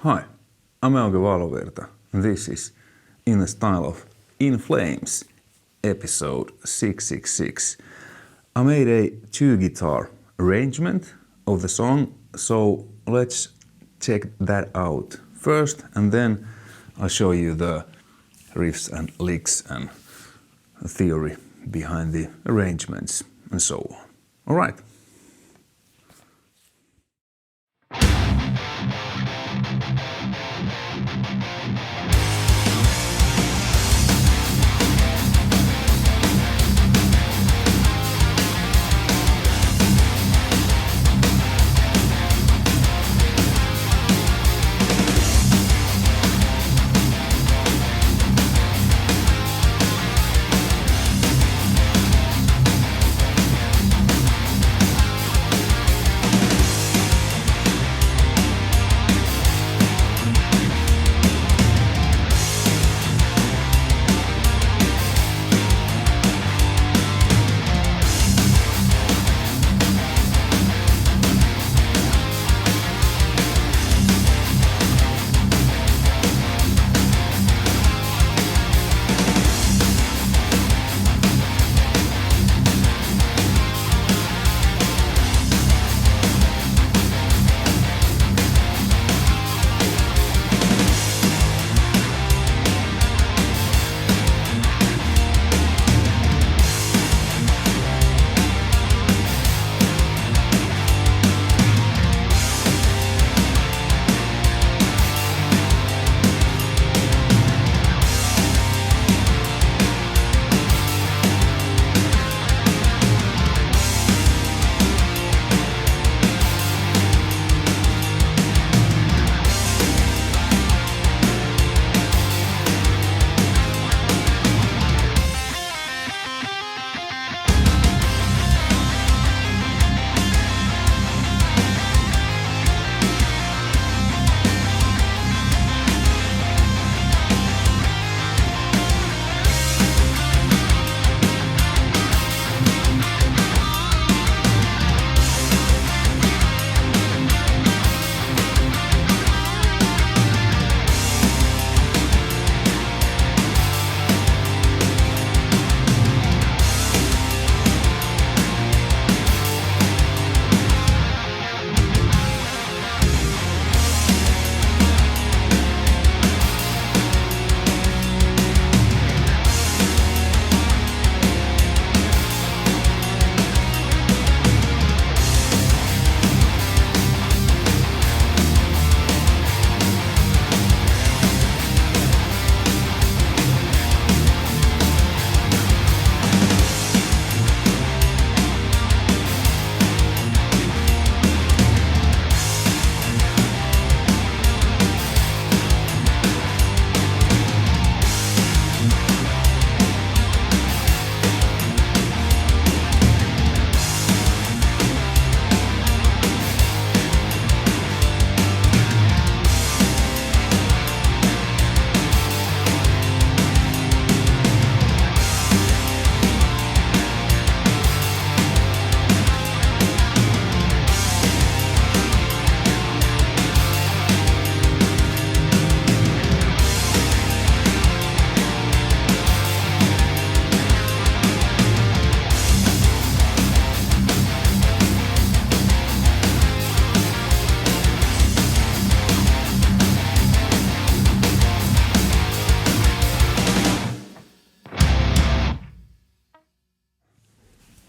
Hi, I'm Euge Valovirta, and this is In the Style of In Flames, episode 666. I made a two-guitar arrangement of the song, so let's check that out first, and then I'll show you the riffs and licks and theory behind the arrangements and so on. All right.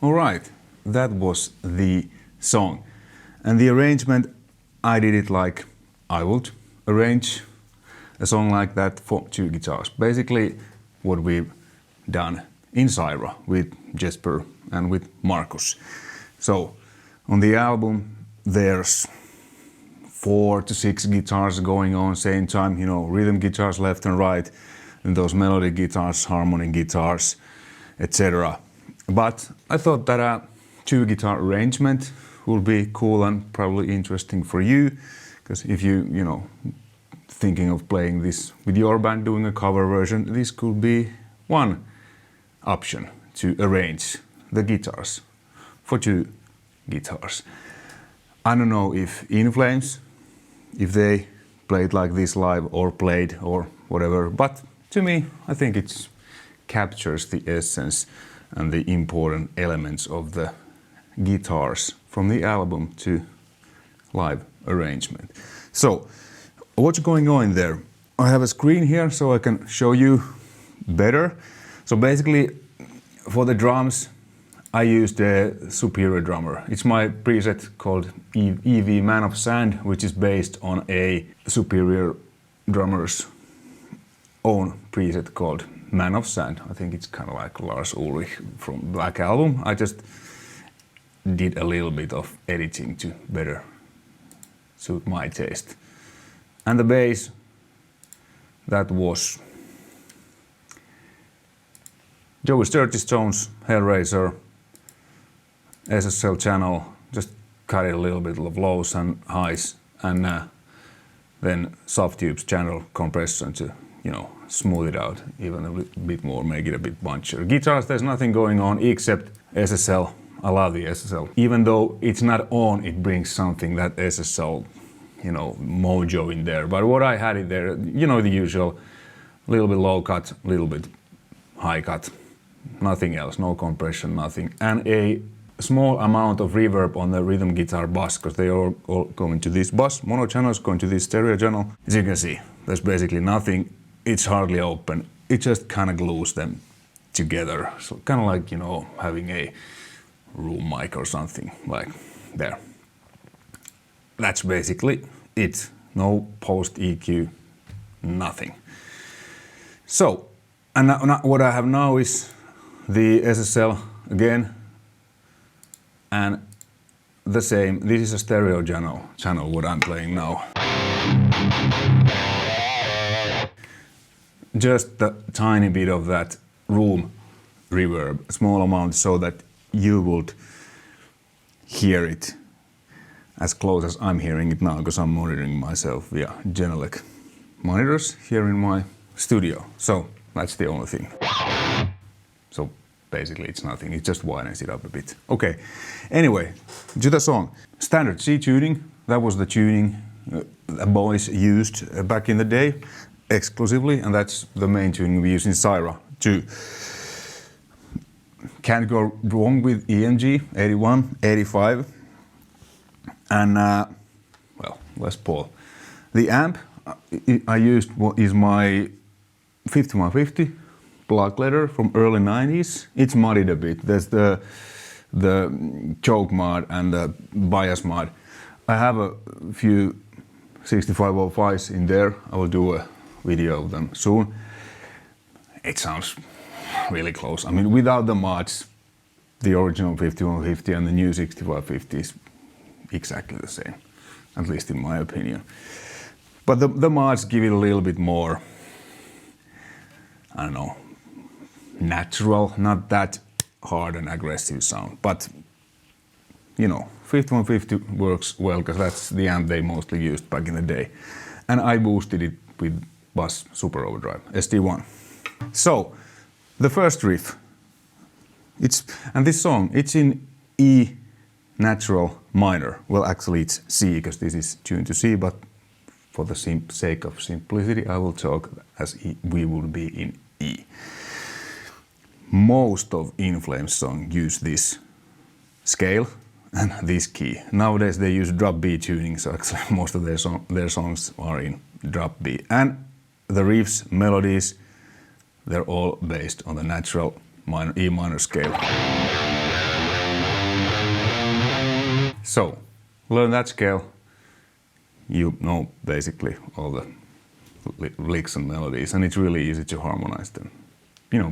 All right, that was the song. And the arrangement, I did it like I would arrange a song like that for two guitars. Basically what we've done in Syra with Jesper and with Markus. So on the album there's 4 to 6 guitars going on same time, you know, rhythm guitars left and right, and those melody guitars, harmony guitars, etc. But I thought that a two-guitar arrangement would be cool and probably interesting for you, because if you know, thinking of playing this with your band, doing a cover version, this could be one option to arrange the guitars for two guitars. I don't know if In Flames, if they played like this live or played or whatever, but to me, I think it captures the essence and the important elements of the guitars from the album to live arrangement. So, what's going on there? I have a screen here so I can show you better. So basically, for the drums, I used a Superior drummer. It's my preset called EV Man of Sand, which is based on a Superior drummer's own preset called Man of Sand. I think it's kind of like Lars Ulrich from Black Album. I just did a little bit of editing to better suit my taste. And the bass, that was Joey Sturgis-Jones, Hellraiser, SSL channel, just cut it a little bit of lows and highs, and then soft tubes channel compression to, smooth it out even a bit more, make it a bit bunchier. Guitars, there's nothing going on except SSL. I love the SSL. Even though it's not on, it brings something, that SSL, mojo in there. But what I had in there, the usual, a little bit low cut, a little bit high cut, nothing else, no compression, nothing. And a small amount of reverb on the rhythm guitar bus, because they are all going to this bus. Mono channel is going to this stereo channel. As you can see, there's basically nothing. It's hardly open. It just kind of glues them together. So kind of like, having a room mic or something like there. That's basically it. No post EQ, nothing. So, and what I have now is the SSL again, and the same. This is a stereo channel what I'm playing now. Just a tiny bit of that room reverb, a small amount, so that you would hear it as close as I'm hearing it now, because I'm monitoring myself via Genelec monitors here in my studio. So that's the only thing. So basically it's nothing, it just widens it up a bit. Okay, anyway, to the song. Standard C tuning, that was the tuning the boys used back in the day exclusively, and that's the main tuning we use in Syra too. Can't go wrong with EMG 81, 85, and Les Paul. The amp I used is my 5150 black leather from early 90s. It's muddied a bit. There's the choke mod and the bias mod. I have a few 6505s in there. I will do a video of them soon. It sounds really close. I mean, without the mods, the original 5150 and the new 6550 is exactly the same, at least in my opinion. But the mods give it a little bit more, I don't know, natural, not that hard and aggressive sound. But, 5150 works well, because that's the amp they mostly used back in the day. And I boosted it with Bass Super Overdrive, SD1. So, the first riff, this song, it's in E natural minor. Well, actually it's C, because this is tuned to C, but for the sake of simplicity, I will talk as we would be in E. Most of In Flames songs use this scale and this key. Nowadays they use drop B tuning, so actually most of their songs are in drop B. And the riffs, melodies, they're all based on the natural E minor scale. So, learn that scale, you know basically all the licks and melodies, and it's really easy to harmonize them.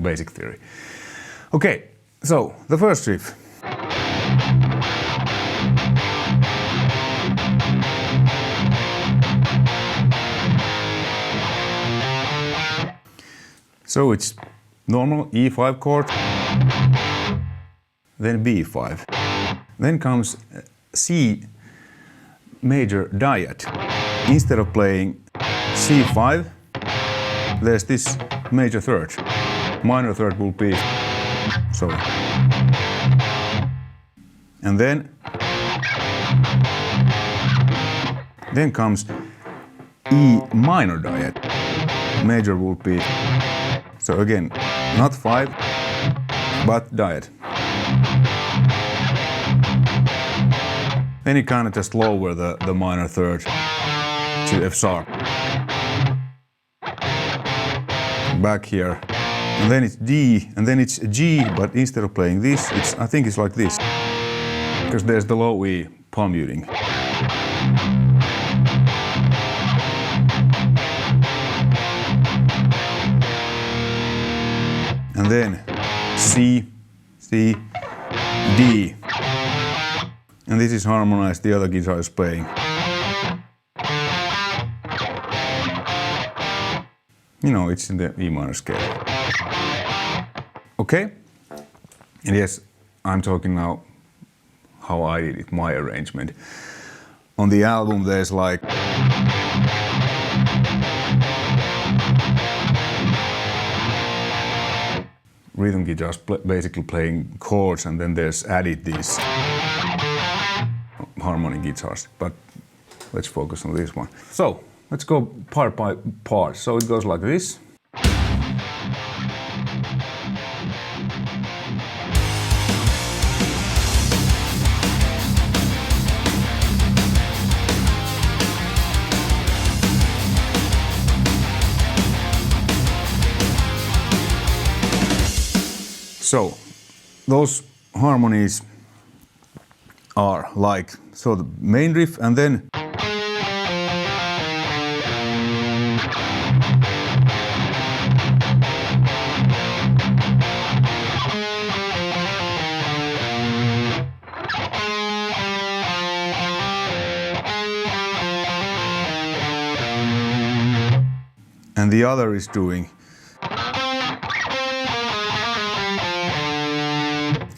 Basic theory. Okay, so the first riff. So it's normal E5 chord, then B5. Then comes C major dyad. Instead of playing C5, there's this major third. Minor third will be so. And then comes E minor diet. Major would be, so again, not 5, but diet. Then you kind of just lower the minor third to F sharp. Back here. And then it's D, and then it's G, but instead of playing this, I think it's like this. Because there's the low E palm muting. And then C, C, D. And this is harmonized, the other guitar is playing. You know, it's in the E minor scale. Okay? And yes, I'm talking now how I did it, my arrangement. On the album there's like rhythm guitars basically playing chords, and then there's added these harmony guitars. But let's focus on this one. So let's go part by part. So it goes like this. So those harmonies are like, so the main riff, and then and the other is doing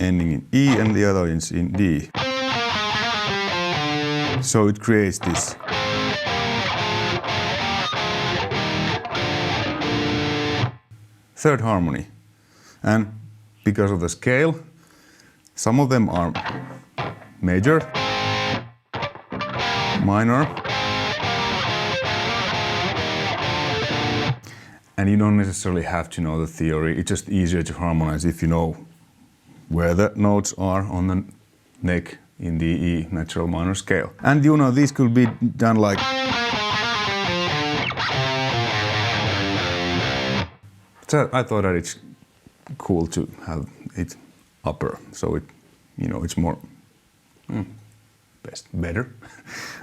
ending in E, and the other is in D. So it creates this. Third harmony. And because of the scale, some of them are major, minor, and you don't necessarily have to know the theory. It's just easier to harmonize if you know where the notes are on the neck in the E natural minor scale. And you know, this could be done like so. I thought that it's cool to have it upper, so it, you know, it's more better.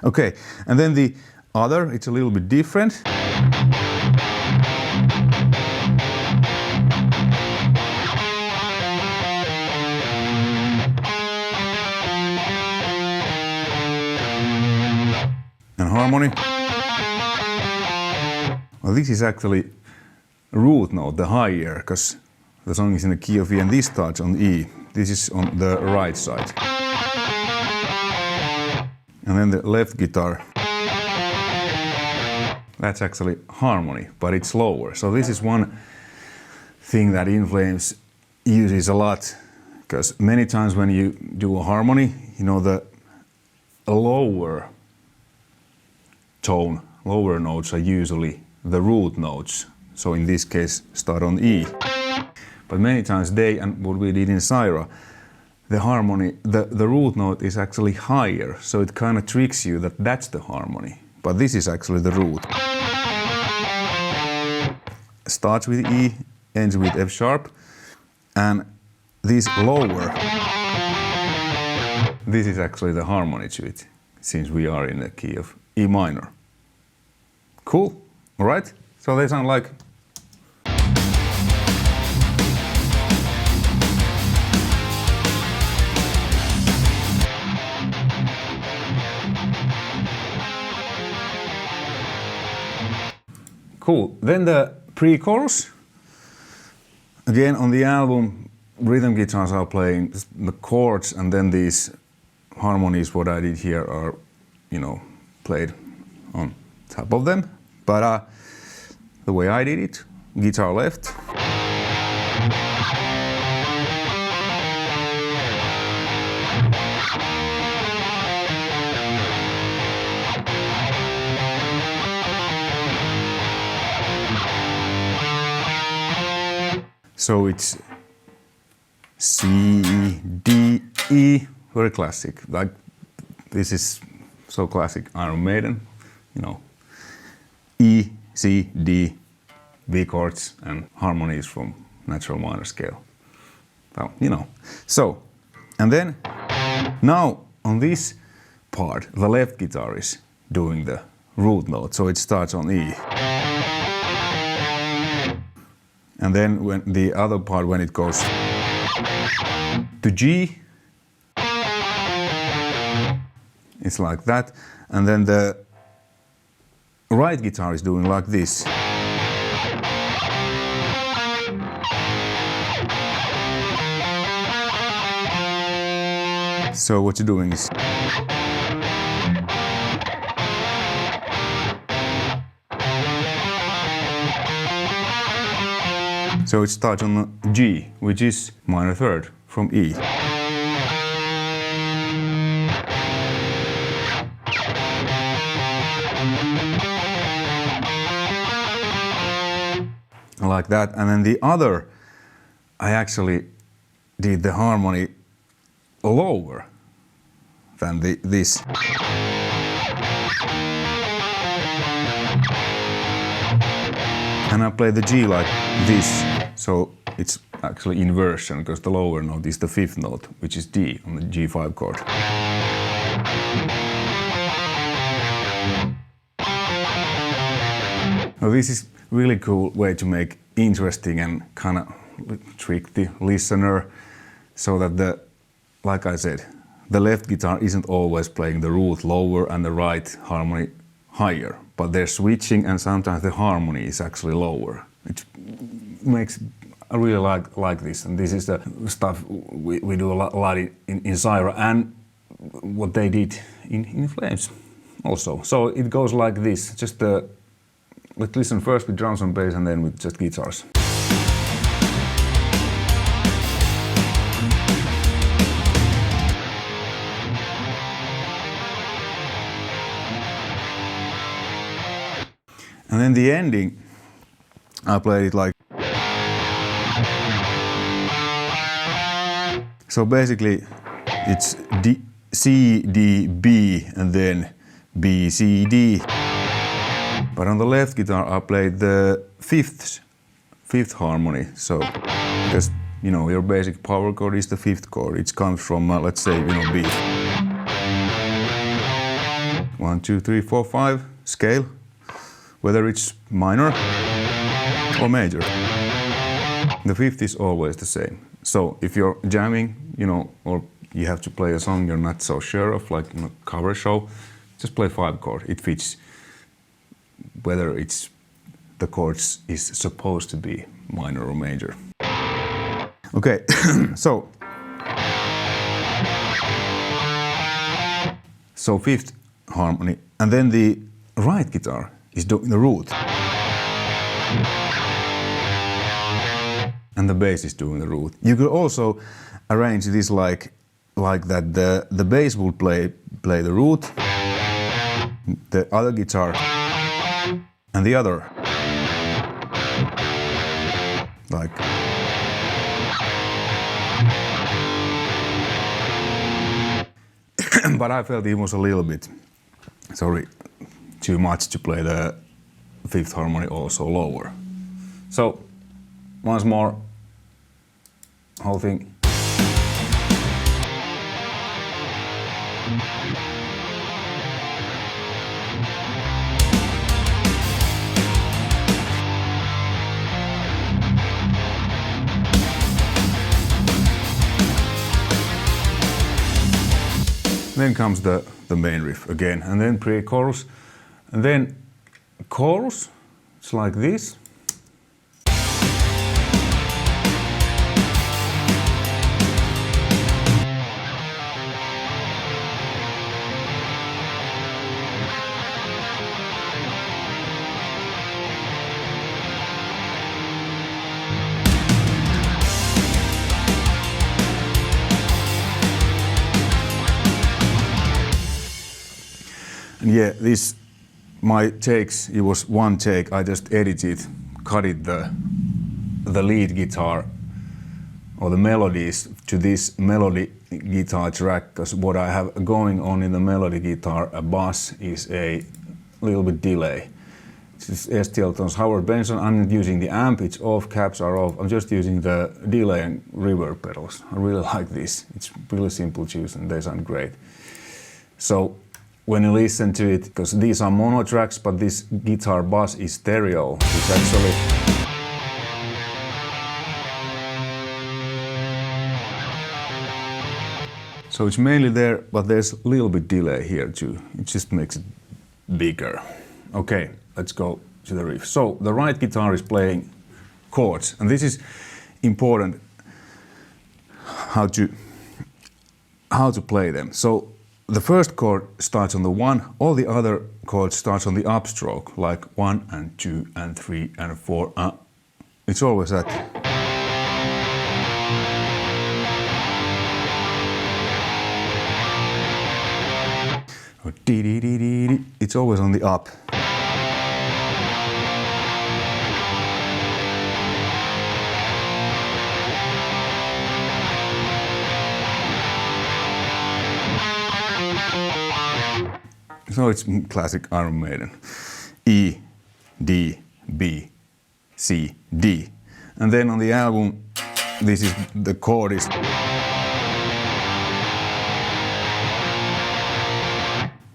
Okay, and then the other, it's a little bit different. And harmony. Well, this is actually root note, the higher, because the song is in the key of E and this starts on E. This is on the right side. And then the left guitar, that's actually harmony, but it's lower. So this is one thing that In Flames uses a lot, because many times when you do a harmony, you know, the lower tone, lower notes are usually the root notes. So in this case, start on E. But many times they, and what we did in Syra, the harmony, the root note is actually higher. So it kind of tricks you that that's the harmony. But this is actually the root. Starts with E, ends with F sharp. And this lower, this is actually the harmony to it, since we are in the key of E minor. Cool, all right? So they sound like cool. Then the pre-chorus. Again, on the album, rhythm guitars are playing the chords, and then these harmonies, what I did here, are, you know, played on top of them. But the way I did it, guitar left. So it's C, D, E, very classic. Like this is so classic Iron Maiden, you know. E, C, D, B chords and harmonies from natural minor scale. Well, you know. So, and then now on this part, the left guitar is doing the root note, so it starts on E. And then when the other part, when it goes to G, it's like that. And then the right guitar is doing like this. So what you're doing is so it starts on G, which is minor third from E. Like that, and then the other, I actually did the harmony lower than this. And I play the G like this, so it's actually inversion, because the lower note is the fifth note, which is D on the G5 chord. Now this is really cool way to make interesting and kind of trick the listener, so that the, like I said, the left guitar isn't always playing the root lower and the right harmony higher, but they're switching, and sometimes the harmony is actually lower. It makes, I really like this, and this is the stuff we do a lot in Zyra, and what they did in Flames also. So it goes like this, just let's listen first with drums and bass and then with just guitars. And then the ending, I played it like. So basically, it's D, C, D, B, and then B, C, D. But on the left guitar, I played the fifth harmony. So, because you know your basic power chord is the fifth chord. It comes from let's say B. 1, 2, 3, 4, 5 scale. Whether it's minor or major. The fifth is always the same. So if you're jamming, or you have to play a song you're not so sure of, like in a cover show, just play 5 chord. It fits whether it's the chords is supposed to be minor or major. Okay, so fifth harmony, and then the right guitar is doing the root. And the bass is doing the root. You could also arrange this like that the bass will play the root, the other guitar, and the other. Like. But I felt it was a little bit, too much to play the fifth harmony also lower. So, once more, whole thing. Then comes the main riff again, and then pre-chorus, and then chorus. It's like this. And yeah, this, my takes, it was one take. I just edited, cut it the the lead guitar or the melodies to this melody guitar track, because what I have going on in the melody guitar, a bass, is a little bit delay. This is STL-Tones Howard Benson. I'm not using the amp, it's off, caps are off. I'm just using the delay and reverb pedals. I really like this. It's really simple to use and they sound great. So when you listen to it, because these are mono tracks, but this guitar bass is stereo. It's actually so it's mainly there, but there's a little bit delay here too. It just makes it bigger. Okay, let's go to the riff. So the right guitar is playing chords, and this is important how to play them. So the first chord starts on the 1, all the other chords starts on the upstroke, like 1 and 2 and 3 and 4. It's always that. It's always on the up. So it's classic Iron Maiden. E, D, B, C, D. And then on the album, this is the chord is.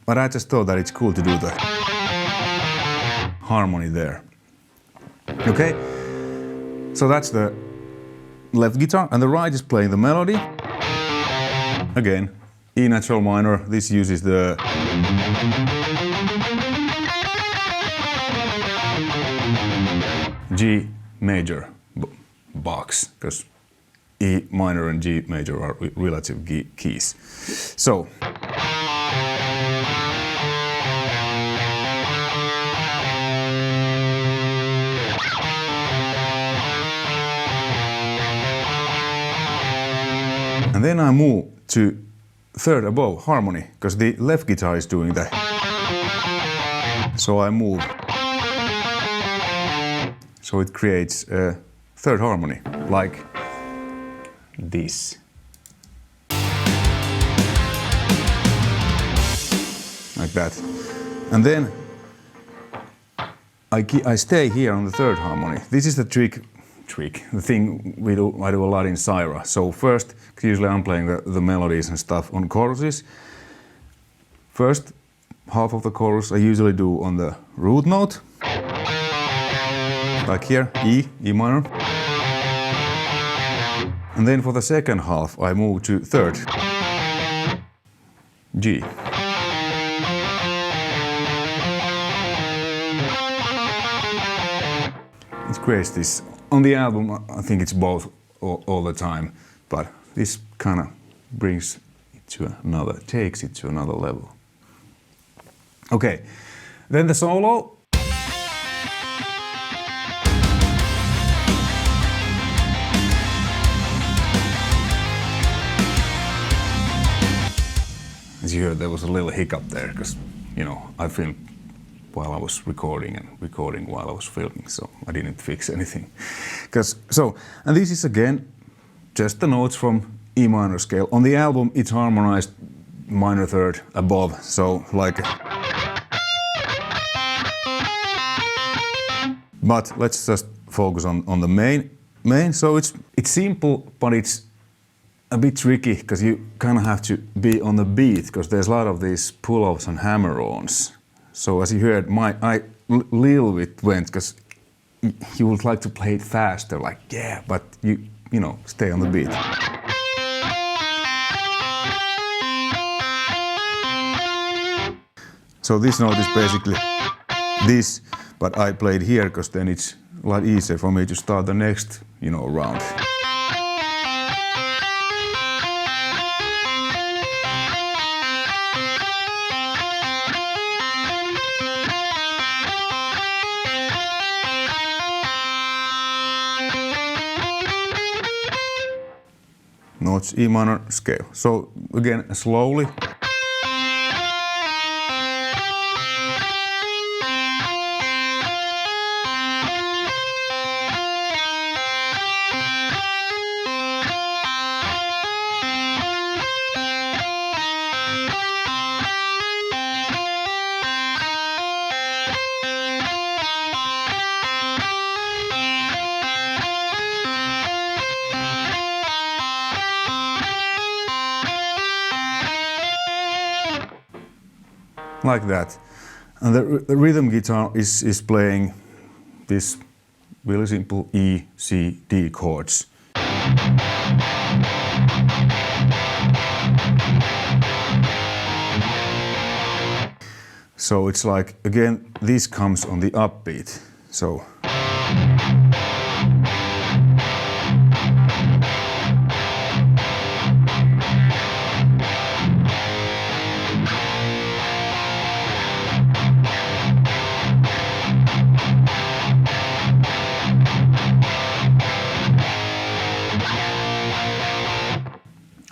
But I just thought that it's cool to do the harmony there. Okay, so that's the left guitar, and the right is playing the melody. Again, E natural minor. This uses the G major box, because E minor and G major are relative keys. So. And then I move to third above, harmony, because the left guitar is doing that. So I move. So it creates a third harmony, like this. Like that. And then I stay here on the third harmony. This is the trick, the thing I do a lot in Syra. So first, usually I'm playing the melodies and stuff on choruses. First half of the chorus I usually do on the root note, like here, E minor. And then for the second half I move to third, G. It creates this. On the album, I think it's both all the time, but this kind of brings it to another, takes it to another level. Okay, then the solo. As you heard, there was a little hiccup there, because, you know, I filmed while I was recording and recording while I was filming, so I didn't fix anything. And this is again just the notes from E minor scale. On the album it's harmonized minor third above, so like. But let's just focus on the main. So it's simple, but it's a bit tricky, because you kind of have to be on the beat, because there's a lot of these pull-offs and hammer-ons. So as you heard, I little bit went, because you would like to play it faster, like yeah, but you know, stay on the beat. So this note is basically this, but I played here because then it's a lot easier for me to start the next, you know, round. Notes E minor scale. So again, slowly. like that. And the rhythm guitar is playing this really simple E, C, D chords. So it's like, again, this comes on the upbeat. So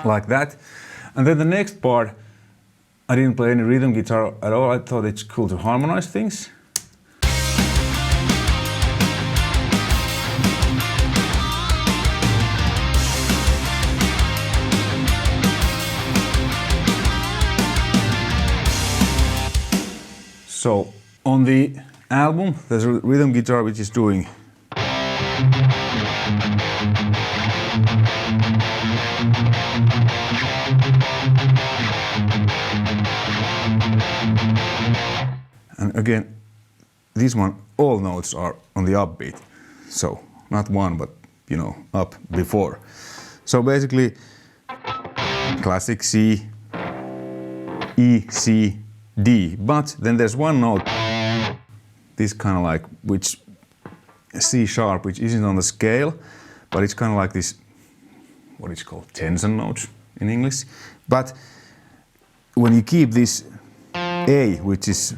like that. And then the next part, I didn't play any rhythm guitar at all. I thought it's cool to harmonize things. So on the album, there's a rhythm guitar which is doing and again, this one, all notes are on the upbeat. So not one, but you know, up before. So basically, classic C, E, C, D. But then there's one note, this kind of like, which C sharp, which isn't on the scale, but it's kind of like this, what is called tension notes in English. But when you keep this A, which is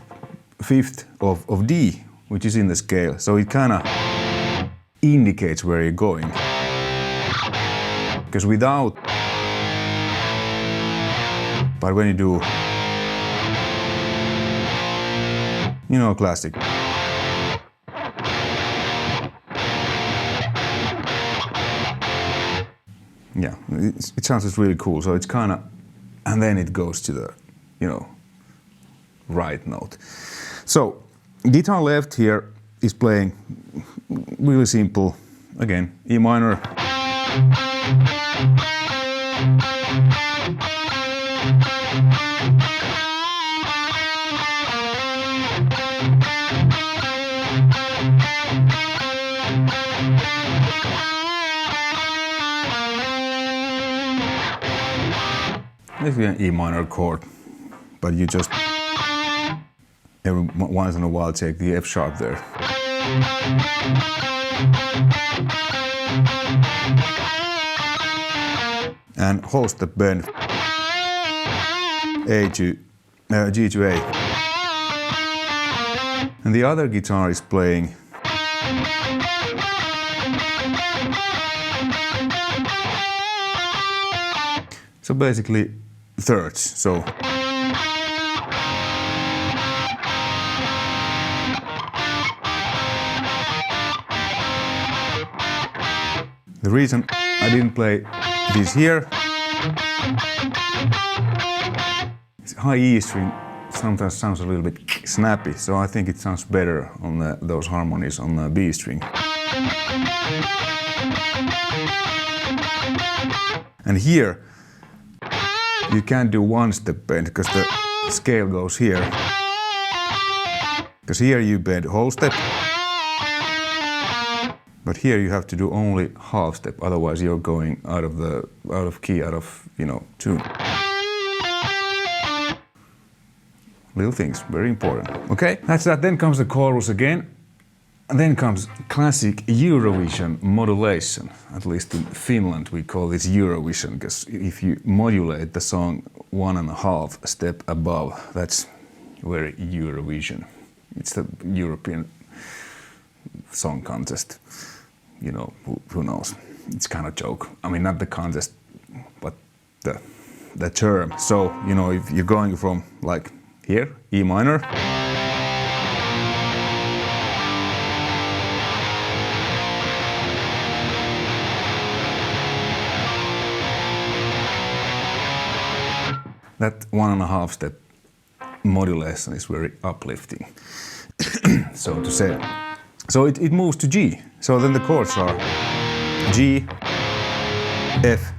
fifth of D, which is in the scale, so it kind of indicates where you're going. Because without, but when you do, you know, classic. Yeah, it sounds just really cool. So it's kind of, and then it goes to the, you know, right note. So guitar left here is playing really simple, again, E minor. Basically an E minor chord, but you just every once in a while take the F sharp there. And whole step bend A to G to A. And the other guitar is playing so basically thirds. So the reason I didn't play this here, high E string sometimes sounds a little bit snappy, so I think it sounds better on those harmonies on the B string. And here you can't do one step bend because the scale goes here. Because here you bend whole step, but here you have to do only half step, otherwise you're going out of key, out of, you know, tune. Little things, very important. Okay, that's that. Then comes the chorus again. And then comes classic Eurovision modulation. At least in Finland we call this Eurovision, because if you modulate the song 1.5 step above, that's very Eurovision. It's the European Song Contest. You know, who knows? It's kind of joke. I mean, not the contest, but the term. So, you know, if you're going from like here, E minor, that 1.5 step modulation is very uplifting, so to say. So it moves to G. So then the chords are G, F,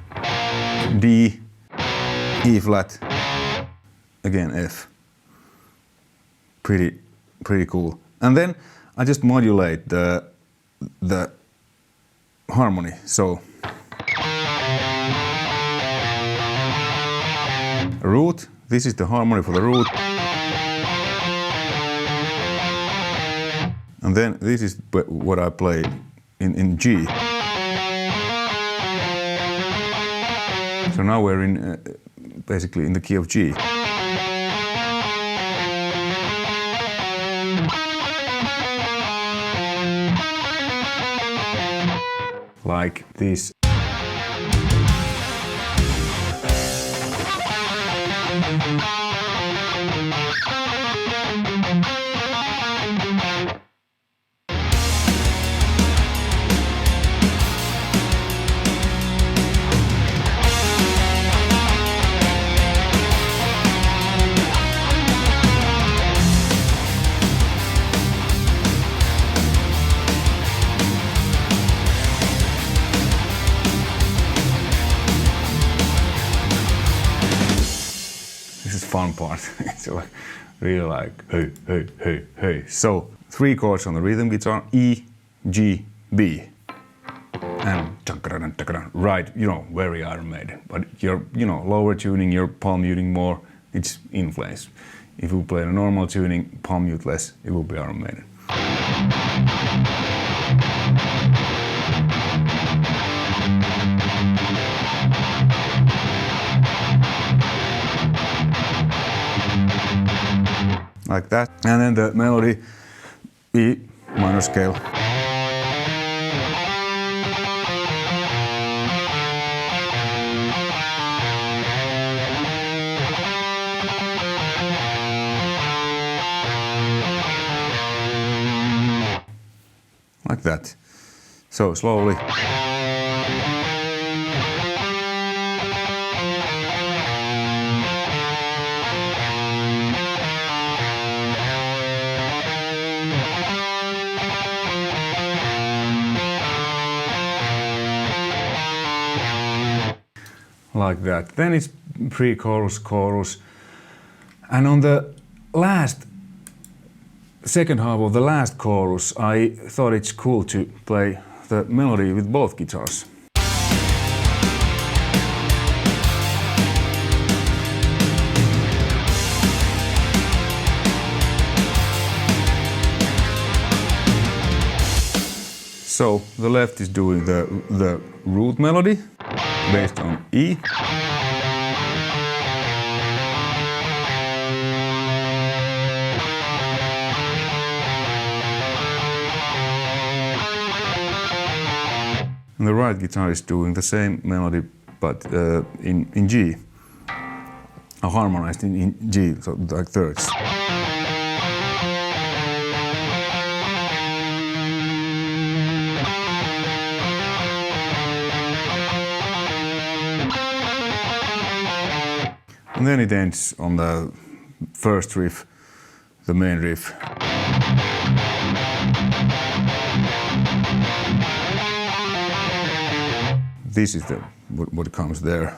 D, E flat, again F, pretty cool. And then I just modulate the harmony. So root, this is the harmony for the root. And then this is what I play in G. So now we're in basically in the key of G. Like this. Fun part. It's really like hey, hey, hey, hey. So 3 chords on the rhythm guitar: E, G, B, and right, very Iron Maiden. But you're, lower tuning, you're palm muting more. It's in place. If you play a normal tuning, palm mute less, it will be Iron Maiden. Like that, and then the melody, E minor scale. Like that. So slowly. Like that. Then it's pre-chorus, chorus. And on the second half of the last chorus, I thought it's cool to play the melody with both guitars. So the left is doing the root melody based on E. And the right guitar is doing the same melody, but in G, harmonized in G, so like thirds. And then it ends on the first riff, the main riff. This is what comes there.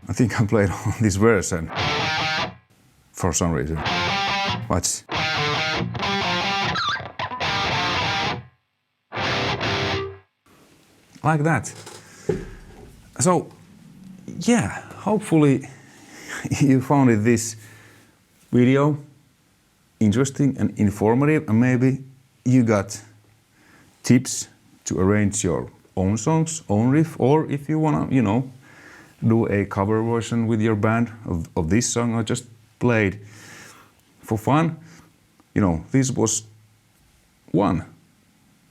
I think I played on this version for some reason. Watch. Like that. So, yeah, hopefully you found this video interesting and informative, and maybe you got tips to arrange your own songs, own riff, or if you wanna, do a cover version with your band of this song I just played for fun. This was one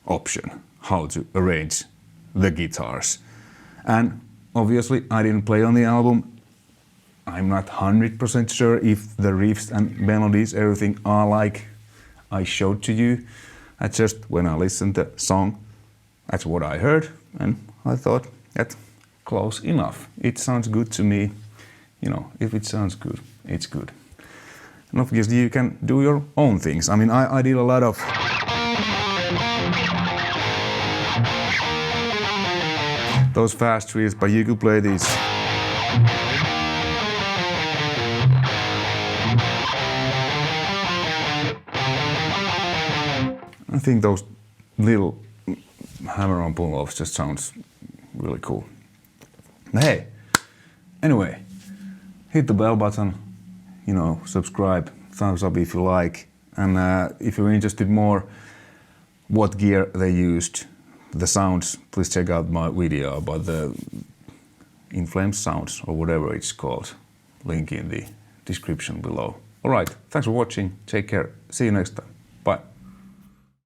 option how to arrange the guitars. And obviously I didn't play on the album. I'm not 100% sure if the riffs and melodies, everything are like I showed to you. That's just when I listened to the song, that's what I heard, and I thought that's close enough. It sounds good to me. If it sounds good, it's good. And obviously you can do your own things. I mean, I did a lot of those fast reels, but you could play these. I think those little hammer-on pull-offs just sounds really cool. Hey, anyway, hit the bell button, subscribe, thumbs up if you like, and if you're interested more what gear they used, the sounds, please check out my video about the In Flames sounds or whatever it's called. Link in the description below. Alright, thanks for watching, take care, see you next time, bye.